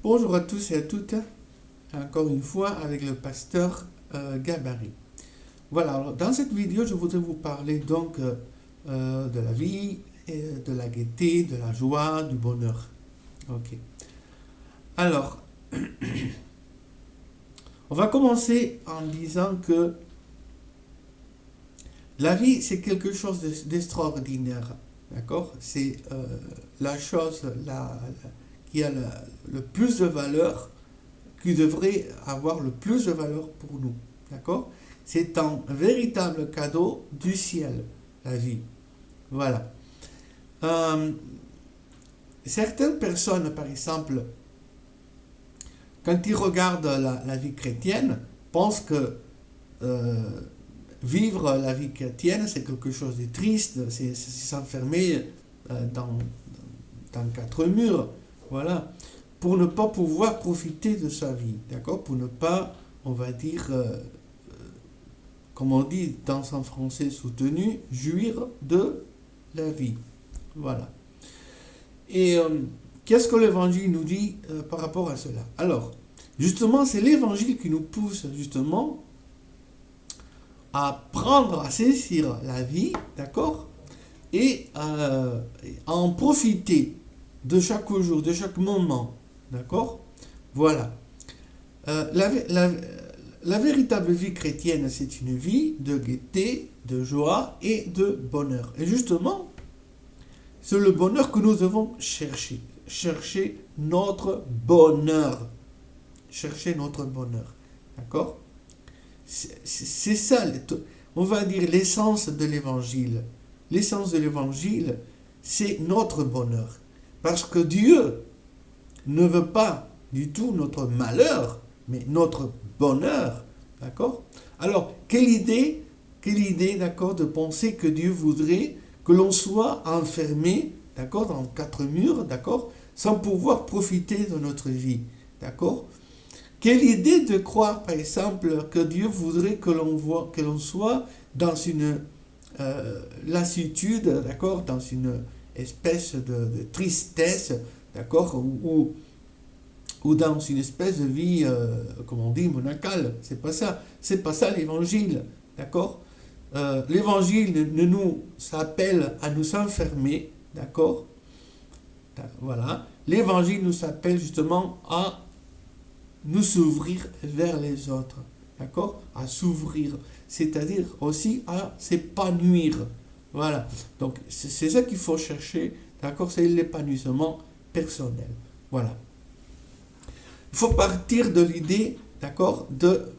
Bonjour à tous et à toutes, encore une fois avec le pasteur Gabarit. Voilà, alors, dans cette vidéo, je voudrais vous parler donc de la vie, et de la gaieté, de la joie, du bonheur. Ok. Alors, on va commencer en disant que la vie, c'est quelque chose d'extraordinaire. D'accord? C'est la chose qui a le plus de valeur, qui devrait avoir le plus de valeur pour nous. D'accord? C'est un véritable cadeau du ciel, la vie. Voilà. Certaines personnes, par exemple, quand ils regardent la vie chrétienne, pensent que vivre la vie chrétienne, c'est quelque chose de triste, c'est s'enfermer dans quatre murs, voilà, pour ne pas pouvoir profiter de sa vie, d'accord, pour ne pas, on va dire, comme on dit dans un français soutenu, jouir de la vie, voilà. Et qu'est-ce que l'évangile nous dit par rapport à cela? Alors, justement, c'est l'évangile qui nous pousse, justement, à prendre, à saisir la vie, d'accord, et à en profiter de chaque jour, de chaque moment, d'accord. Voilà. La véritable vie chrétienne, c'est une vie de gaieté, de joie et de bonheur. Et justement, c'est le bonheur que nous devons chercher. Chercher notre bonheur. Chercher notre bonheur. D'accord? C'est ça, on va dire, l'essence de l'évangile. L'essence de l'évangile, c'est notre bonheur. Parce que Dieu ne veut pas du tout notre malheur, mais notre bonheur. D'accord? Alors, quelle idée, d'accord, de penser que Dieu voudrait que l'on soit enfermé, d'accord, dans quatre murs, d'accord, sans pouvoir profiter de notre vie. D'accord? Quelle idée de croire, par exemple, que Dieu voudrait que l'on soit dans une lassitude, d'accord, dans une espèce de tristesse, d'accord, ou dans une espèce de vie, comme on dit, monacale. C'est pas ça l'évangile, d'accord. L'évangile ne nous appelle à nous enfermer, d'accord, voilà. L'évangile nous appelle justement à nous s'ouvrir vers les autres, d'accord, à s'ouvrir, c'est-à-dire aussi à s'épanouir, voilà. Donc c'est ça qu'il faut chercher, d'accord, c'est l'épanouissement personnel, voilà. Il faut partir de l'idée, d'accord,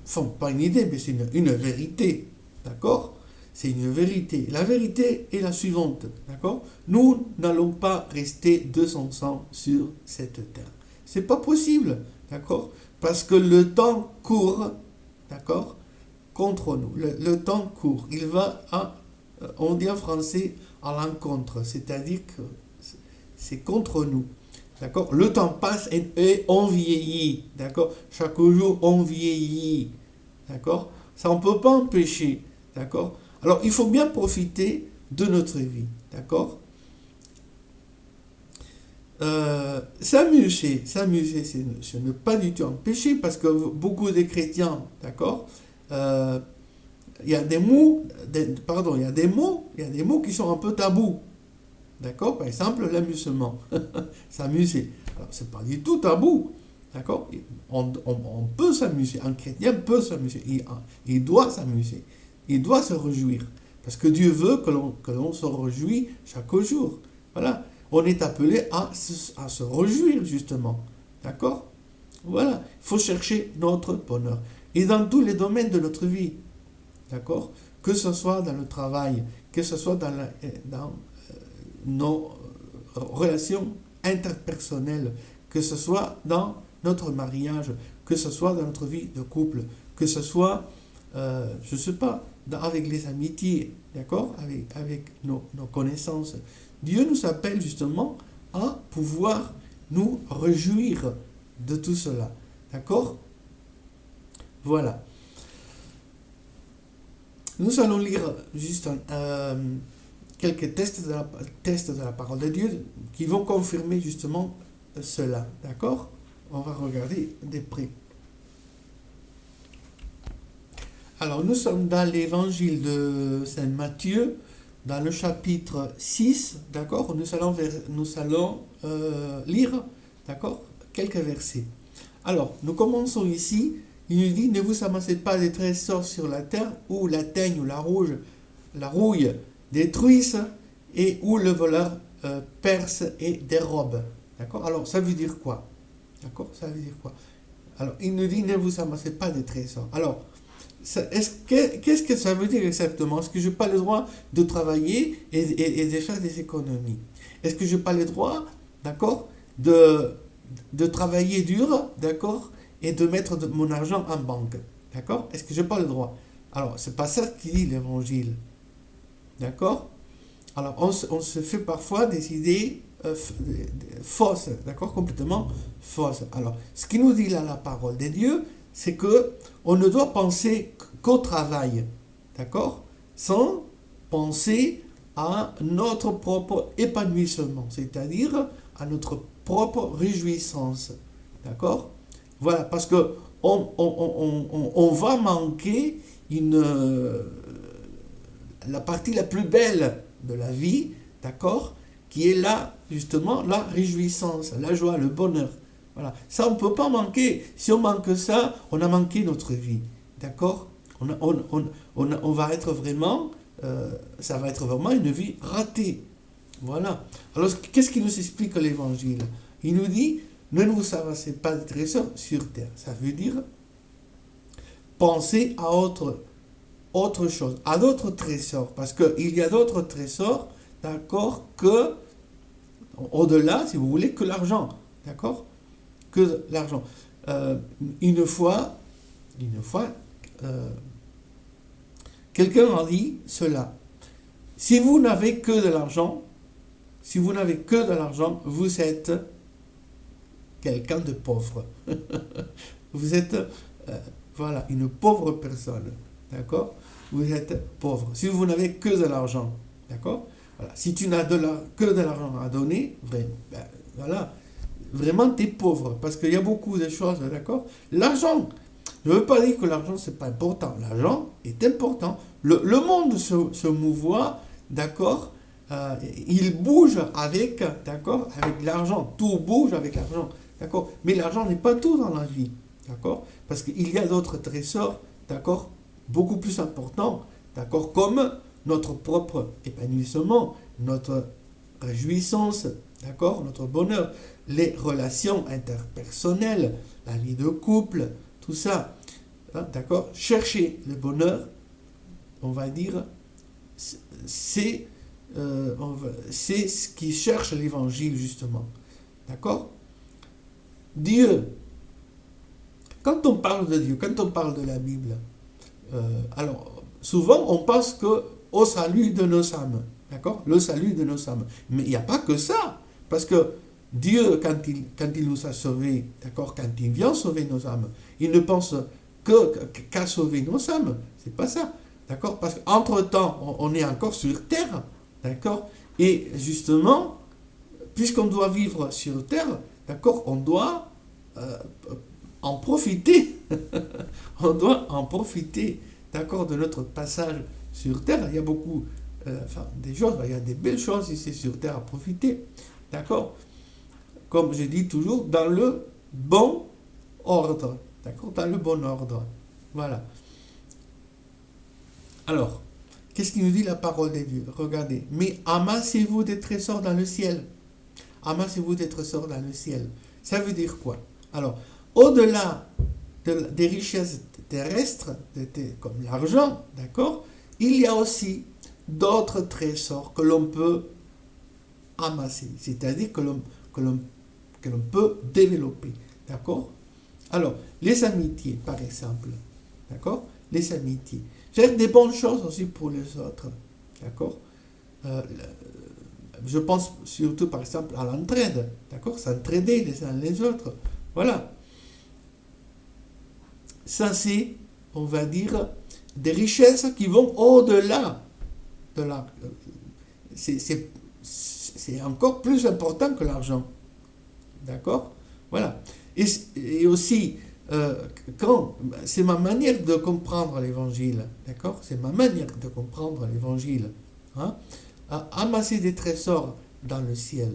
enfin pas une idée, mais c'est une vérité, d'accord, c'est une vérité. La vérité est la suivante, d'accord, nous n'allons pas rester 200 ans sur cette terre, c'est pas possible, d'accord. Parce que le temps court, d'accord, contre nous. Le temps court. Il va, on dit en français, à l'encontre. C'est-à-dire que c'est contre nous. D'accord? Le temps passe et on vieillit. D'accord? Chaque jour, on vieillit. D'accord? Ça, on ne peut pas empêcher. D'accord? Alors, il faut bien profiter de notre vie. D'accord? S'amuser, ce n'est pas du tout un péché, parce que beaucoup de chrétiens, d'accord, il y a des mots, il y a des mots qui sont un peu tabous, d'accord, par exemple l'amusement, s'amuser, alors c'est pas du tout tabou, d'accord, on peut s'amuser, un chrétien peut s'amuser, il doit s'amuser, il doit se réjouir, parce que Dieu veut que l'on se réjouit chaque jour, voilà. On est appelé à se réjouir, justement. D'accord? Voilà. Il faut chercher notre bonheur. Et dans tous les domaines de notre vie. D'accord? Que ce soit dans le travail, que ce soit dans nos relations interpersonnelles, que ce soit dans notre mariage, que ce soit dans notre vie de couple, que ce soit, je ne sais pas, avec les amitiés, d'accord? Avec nos connaissances. Dieu nous appelle justement à pouvoir nous réjouir de tout cela. D'accord? Voilà. Nous allons lire juste quelques textes de la parole de Dieu qui vont confirmer justement cela. D'accord? on va regarder de près. Alors, nous sommes dans l'évangile de Saint Matthieu, dans le chapitre 6, d'accord? Nous allons lire, d'accord, quelques versets. Alors, nous commençons ici. Il nous dit, ne vous amassez pas des trésors sur la terre, où la teigne ou la rouille détruisent, et où le voleur perce et dérobe. D'accord? Alors, ça veut dire quoi? D'accord? Ça veut dire quoi? Alors, il nous dit, ne vous amassez pas des trésors. Alors, qu'est-ce que ça veut dire exactement? Est-ce que je n'ai pas le droit de travailler et de faire des économies? Est-ce que je n'ai pas le droit, d'accord, de travailler dur, d'accord, et de mettre mon argent en banque? D'accord? Est-ce que je n'ai pas le droit? Alors, c'est pas ça qui dit l'évangile. D'accord? Alors, on se fait parfois des idées fausses, d'accord? Complètement fausses. Alors, ce qui nous dit là la parole de Dieu, c'est que on ne doit penser qu'au travail, d'accord? Sans penser à notre propre épanouissement, c'est-à-dire à notre propre réjouissance, d'accord? Voilà, parce que on va manquer la partie la plus belle de la vie, d'accord? Qui est là, justement, la réjouissance, la joie, le bonheur. Voilà. Ça, on ne peut pas manquer. Si on manque ça, on a manqué notre vie. D'accord? On va être vraiment, ça va être vraiment une vie ratée. Voilà. Alors, qu'est-ce qui nous explique l'évangile? Il nous dit, ne vous amassez pas de trésors sur terre. Ça veut dire, pensez à autre chose, à d'autres trésors. Parce qu'il y a d'autres trésors, d'accord, que, au-delà, si vous voulez, que l'argent. D'accord? Que l'argent. Une fois, quelqu'un a dit cela. Si vous n'avez que de l'argent, vous êtes quelqu'un de pauvre. Vous êtes, voilà, une pauvre personne. D'accord? Vous êtes pauvre. Si vous n'avez que de l'argent. D'accord? Voilà. Si tu n'as que de l'argent à donner, voilà. Vraiment, tu es pauvre, parce qu'il y a beaucoup de choses, d'accord? L'argent, je ne veux pas dire que l'argent, c'est pas important. L'argent est important. Le monde se mouvoit, d'accord? Il bouge avec, d'accord? Avec l'argent. Tout bouge avec l'argent, d'accord? Mais l'argent n'est pas tout dans la vie, d'accord? Parce qu'il y a d'autres trésors, d'accord? Beaucoup plus importants, d'accord? Comme notre propre épanouissement, notre réjouissance, d'accord? Notre bonheur, les relations interpersonnelles, la vie de couple, tout ça, hein, d'accord? Chercher le bonheur, on va dire, c'est ce qui cherche l'évangile, justement, d'accord? Dieu, quand on parle de Dieu, quand on parle de la Bible, alors, souvent, on pense au salut de nos âmes, d'accord? Le salut de nos âmes. Mais il n'y a pas que ça, parce que Dieu, quand il nous a sauvés, d'accord, quand il vient sauver nos âmes, il ne pense qu'à sauver nos âmes. C'est pas ça, d'accord? Parce qu'entre-temps, on est encore sur terre, d'accord? Et justement, puisqu'on doit vivre sur terre, d'accord, on doit en profiter. On doit en profiter, d'accord, de notre passage sur terre. Il y a beaucoup, des choses, il y a des belles choses ici sur terre à profiter, d'accord? Comme je dis toujours, dans le bon ordre, d'accord? Dans le bon ordre, voilà. Alors, qu'est-ce qu'il nous dit la parole de Dieu? Regardez, mais amassez-vous des trésors dans le ciel. Amassez-vous des trésors dans le ciel. Ça veut dire quoi? Alors, au-delà des richesses terrestres, comme l'argent, d'accord, il y a aussi d'autres trésors que l'on peut amasser, c'est-à-dire que l'on peut développer, d'accord? Alors, les amitiés, par exemple, d'accord? Les amitiés. Faire des bonnes choses aussi pour les autres, d'accord? Je pense surtout, par exemple, à l'entraide, d'accord? S'entraider les uns les autres, voilà. Ça, c'est, on va dire, des richesses qui vont au-delà de la... C'est encore plus important que l'argent. D'accord? Voilà. Et aussi, quand c'est ma manière de comprendre l'évangile, d'accord? C'est ma manière de comprendre l'évangile. Hein? Amasser des trésors dans le ciel,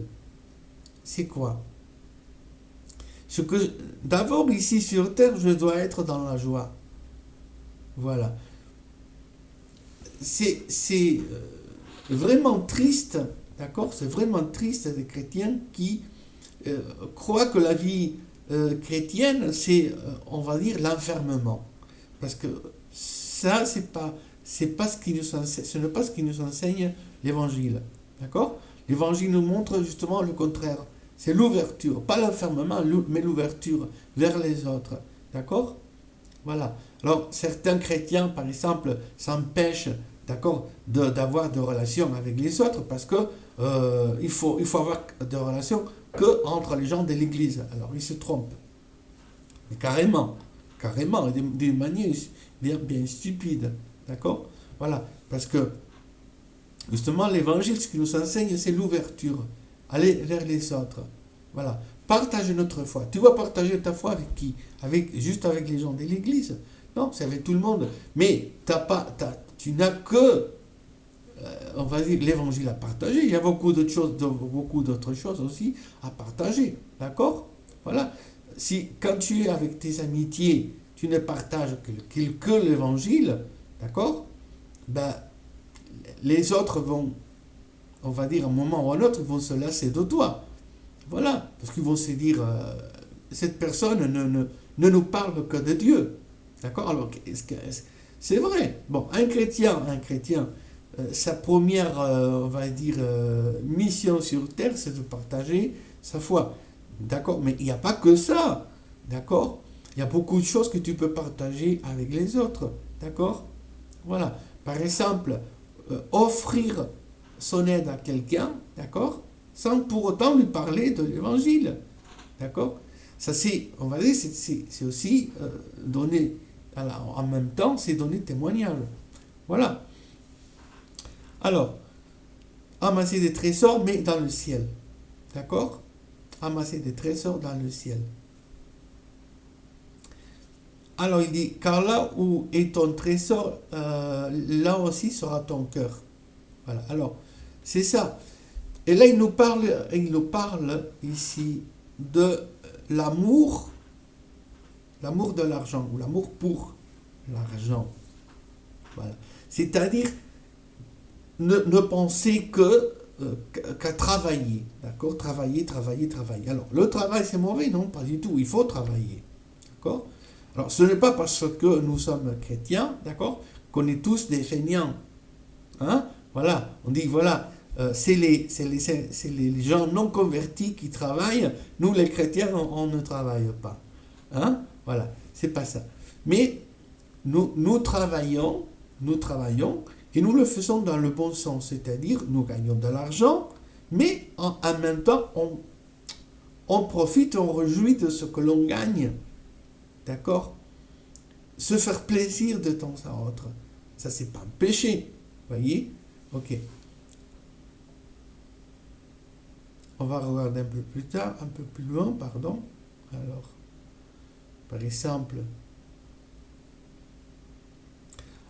c'est quoi? Ce que d'abord ici sur terre, je dois être dans la joie. Voilà. C'est vraiment triste, d'accord? C'est vraiment triste des chrétiens qui croient que la vie chrétienne, c'est, on va dire, l'enfermement. Parce que ça, c'est pas ce qui nous enseigne, ce n'est pas ce qui nous enseigne l'évangile. D'accord? L'évangile nous montre justement le contraire. C'est l'ouverture, pas l'enfermement, mais l'ouverture vers les autres. D'accord? Voilà. Alors, certains chrétiens, par exemple, s'empêchent, d'accord, d'avoir de relations avec les autres parce que il faut avoir de relations que entre les gens de l'Église. Alors, ils se trompent. Mais carrément, d'une manière bien stupide. D'accord? Voilà. Parce que, justement, l'évangile, ce qui nous enseigne, c'est l'ouverture. Aller vers les autres. Voilà. Partage notre foi. Tu vas partager ta foi avec qui? Juste avec les gens de l'Église? Non, c'est avec tout le monde. Mais tu n'as que, on va dire, l'évangile à partager. Il y a beaucoup d'autres choses aussi à partager. D'accord? Voilà. Si, quand tu es avec tes amitiés, tu ne partages que l'évangile, d'accord? Ben, les autres vont, on va dire, à un moment ou à un autre, ils vont se lasser de toi. Voilà. Parce qu'ils vont se dire, cette personne ne nous parle que de Dieu. D'accord? Alors, c'est vrai. Bon, un chrétien, sa première, on va dire, mission sur terre, c'est de partager sa foi. D'accord? Mais il n'y a pas que ça. D'accord? Il y a beaucoup de choses que tu peux partager avec les autres. D'accord? Voilà. Par exemple, offrir son aide à quelqu'un, d'accord? Sans pour autant lui parler de l'évangile. D'accord? Ça, c'est, on va dire, c'est aussi donner, en même temps, c'est donner témoignage. Voilà. Alors, amasser des trésors, mais dans le ciel. D'accord? Amasser des trésors dans le ciel. Alors, il dit, car là où est ton trésor, là aussi sera ton cœur. Voilà. Alors, c'est ça. Et là, il nous parle ici de l'amour de l'argent, ou l'amour pour l'argent. Voilà. C'est-à-dire, ne penser qu'à travailler. D'accord? Travailler. Alors, le travail, c'est mauvais? Non, pas du tout. Il faut travailler. D'accord? Alors, ce n'est pas parce que nous sommes chrétiens, d'accord, qu'on est tous des feignants. Hein? Voilà. On dit, voilà, c'est les gens non convertis qui travaillent. Nous, les chrétiens, on ne travaille pas. Hein? Voilà. C'est pas ça. Mais nous travaillons, et nous le faisons dans le bon sens. C'est-à-dire, nous gagnons de l'argent, mais en même temps, on profite, on réjouit de ce que l'on gagne. D'accord? Se faire plaisir de temps à autre. Ça, c'est pas un péché. Voyez? Ok. On va regarder un peu plus tard, un peu plus loin, pardon. Alors, par exemple.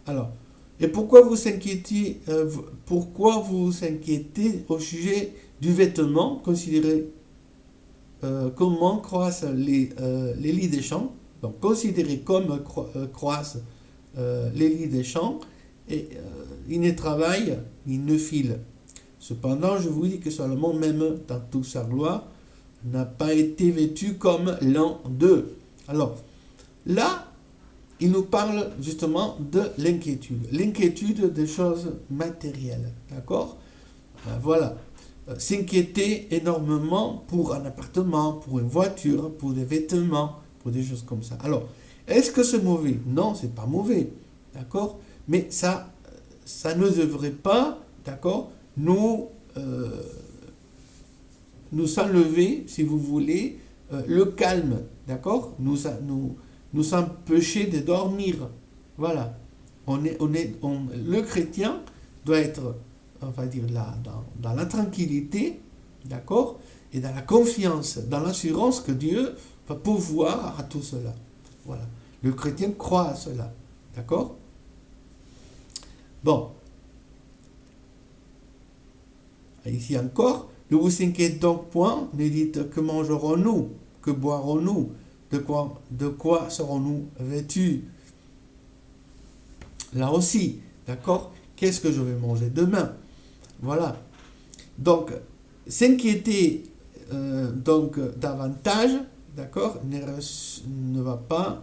Alors, et pourquoi vous vous inquiétez au sujet du vêtement? Considérez comment croissent les lits des champs. Donc, considérez comme croissent les lits des champs, et ils ne travaillent, ils ne filent. Cependant, je vous dis que Salomon, même dans toute sa gloire, n'a pas été vêtu comme l'un d'eux. Alors, là, il nous parle justement de l'inquiétude. L'inquiétude des choses matérielles. D'accord? Voilà. S'inquiéter énormément pour un appartement, pour une voiture, pour des vêtements, pour des choses comme ça. Alors, est-ce que c'est mauvais? Non, c'est pas mauvais. D'accord? Mais ça ne devrait pas, d'accord, nous enlever, si vous voulez, le calme. D'accord? Nous empêcher de dormir. Voilà. Le chrétien doit être, on va dire, là, dans la tranquillité, d'accord? et dans la confiance, dans l'assurance que Dieu va pourvoir à tout cela. Voilà. Le chrétien croit à cela. D'accord? Bon. Ici encore, ne vous inquiétez donc point, ne dites que mangerons-nous, que boirons-nous, de quoi serons-nous vêtus. Là aussi, d'accord? Qu'est-ce que je vais manger demain? Voilà. Donc, s'inquiéter donc davantage, d'accord, ne va pas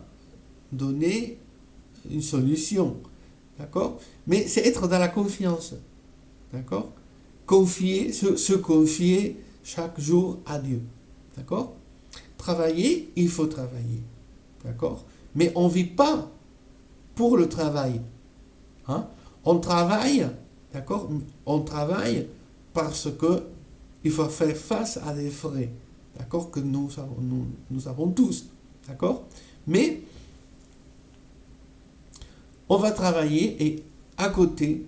donner une solution, d'accord? Mais c'est être dans la confiance, d'accord? Se confier chaque jour à Dieu, d'accord? Travailler, il faut travailler, d'accord? Mais on ne vit pas pour le travail, hein? On travaille, d'accord? On travaille parce que il faut faire face à des frais, d'accord? Que nous avons tous, d'accord? Mais on va travailler et à côté,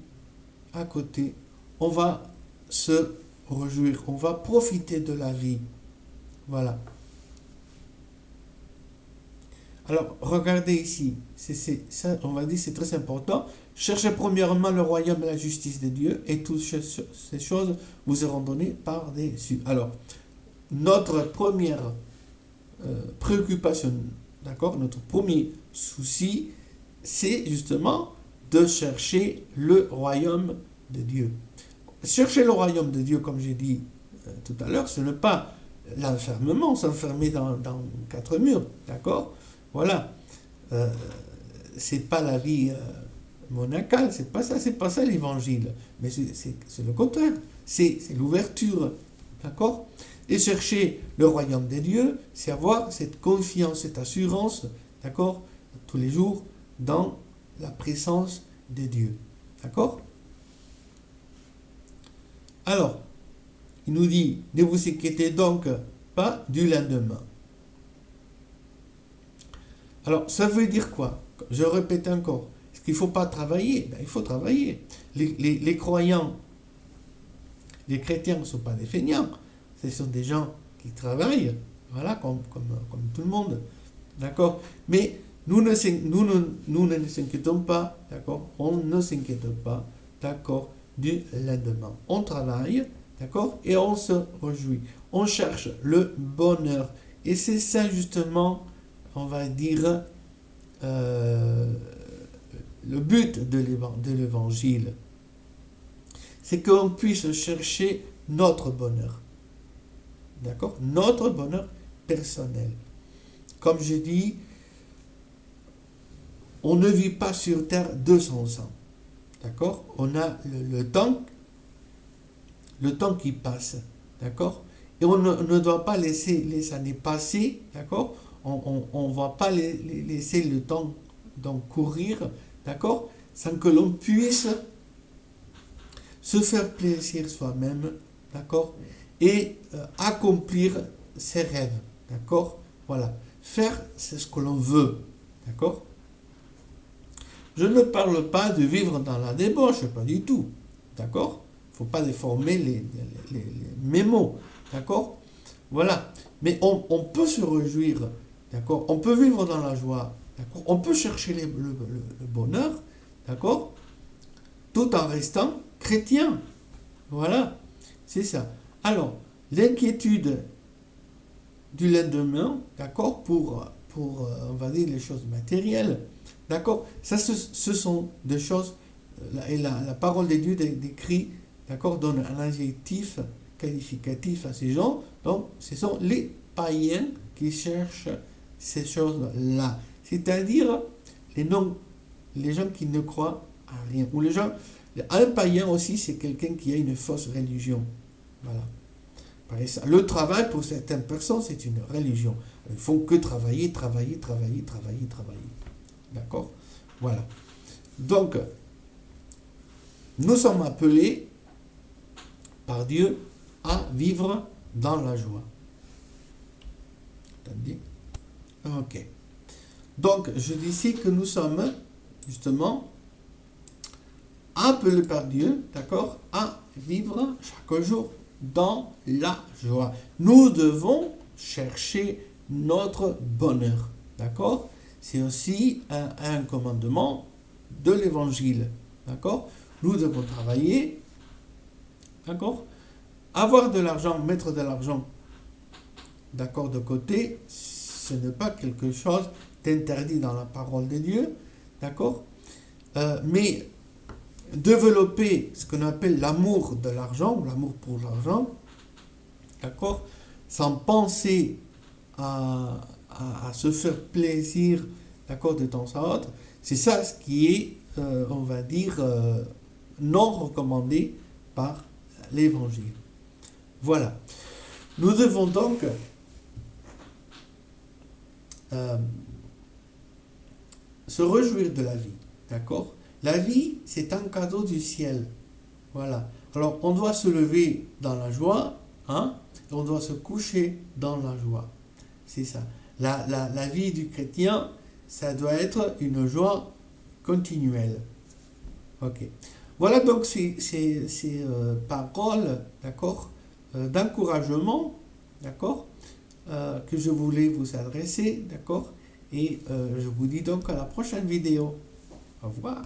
on va se réjouir, on va profiter de la vie. Voilà. Alors, regardez ici, ça, on va dire c'est très important. Cherchez premièrement le royaume et la justice de Dieu, et toutes ces choses vous seront données par-dessus. Alors, notre première préoccupation, d'accord, notre premier souci, c'est justement de chercher le royaume de Dieu. Chercher le royaume de Dieu, comme j'ai dit tout à l'heure, ce n'est pas l'enfermement, s'enfermer dans 4 murs, d'accord? Voilà. C'est pas la vie monacale, c'est pas ça l'évangile. Mais c'est le contraire. C'est l'ouverture, d'accord? Et chercher le royaume de Dieu, c'est avoir cette confiance, cette assurance, d'accord? Tous les jours, dans la présence de Dieu. D'accord? Alors, il nous dit, ne vous inquiétez donc pas du lendemain. Alors, ça veut dire quoi? Je répète encore. Est-ce qu'il ne faut pas travailler? Ben, il faut travailler. Les croyants, les chrétiens ne sont pas des feignants. Ce sont des gens qui travaillent, voilà, comme tout le monde. D'accord? Mais nous ne nous inquiétons pas, d'accord? On ne s'inquiète pas, d'accord, du lendemain. On travaille, d'accord? Et on se réjouit. On cherche le bonheur. Et c'est ça justement, on va dire, le but de l'évangile. C'est qu'on puisse chercher notre bonheur. D'accord? Notre bonheur personnel. Comme je dis, on ne vit pas sur terre 200 ans. D'accord? On a le temps qui passe. D'accord? Et on ne doit pas laisser les années passer. D'accord? On ne va pas laisser le temps donc courir. D'accord? Sans que l'on puisse se faire plaisir soi-même. D'accord? Et accomplir ses rêves. D'accord? Voilà. Faire c'est ce que l'on veut. D'accord? Je ne parle pas de vivre dans la débauche, pas du tout. D'accord? Il ne faut pas déformer mes mots. D'accord? Voilà. Mais on peut se réjouir. D'accord? On peut vivre dans la joie. D'accord? On peut chercher le bonheur. D'accord? Tout en restant chrétien. Voilà. C'est ça. Alors, l'inquiétude du lendemain, d'accord, pour on va dire, les choses matérielles, d'accord, ça, ce sont des choses, et la parole de Dieu décrit, d'accord, donne un adjectif qualificatif à ces gens, donc ce sont les païens qui cherchent ces choses-là, c'est-à-dire les gens qui ne croient à rien, ou les gens, un païen aussi, c'est quelqu'un qui a une fausse religion, voilà. Le travail, pour certaines personnes, c'est une religion. Ils ne font que travailler. D'accord? Voilà. Donc, nous sommes appelés par Dieu à vivre dans la joie. Entendu? Ok. Donc, je dis ici que nous sommes, justement, appelés par Dieu, d'accord, à vivre chaque jour dans la joie. Nous devons chercher notre bonheur. D'accord? C'est aussi un commandement de l'évangile. D'accord? Nous devons travailler. D'accord? Avoir de l'argent, mettre de l'argent, d'accord, de côté, ce n'est pas quelque chose d'interdit dans la parole de Dieu. D'accord? Mais développer ce qu'on appelle l'amour de l'argent, l'amour pour l'argent, d'accord, sans penser à se faire plaisir, d'accord, de temps à autre, c'est ça ce qui est, on va dire, non recommandé par l'évangile. Voilà. Nous devons donc se réjouir de la vie, d'accord? La vie, c'est un cadeau du ciel. Voilà. Alors, on doit se lever dans la joie, hein, et on doit se coucher dans la joie. C'est ça. La vie du chrétien, ça doit être une joie continuelle. Ok. Voilà donc ces paroles, d'accord, d'encouragement, d'accord, que je voulais vous adresser, d'accord, et je vous dis donc à la prochaine vidéo. Au revoir.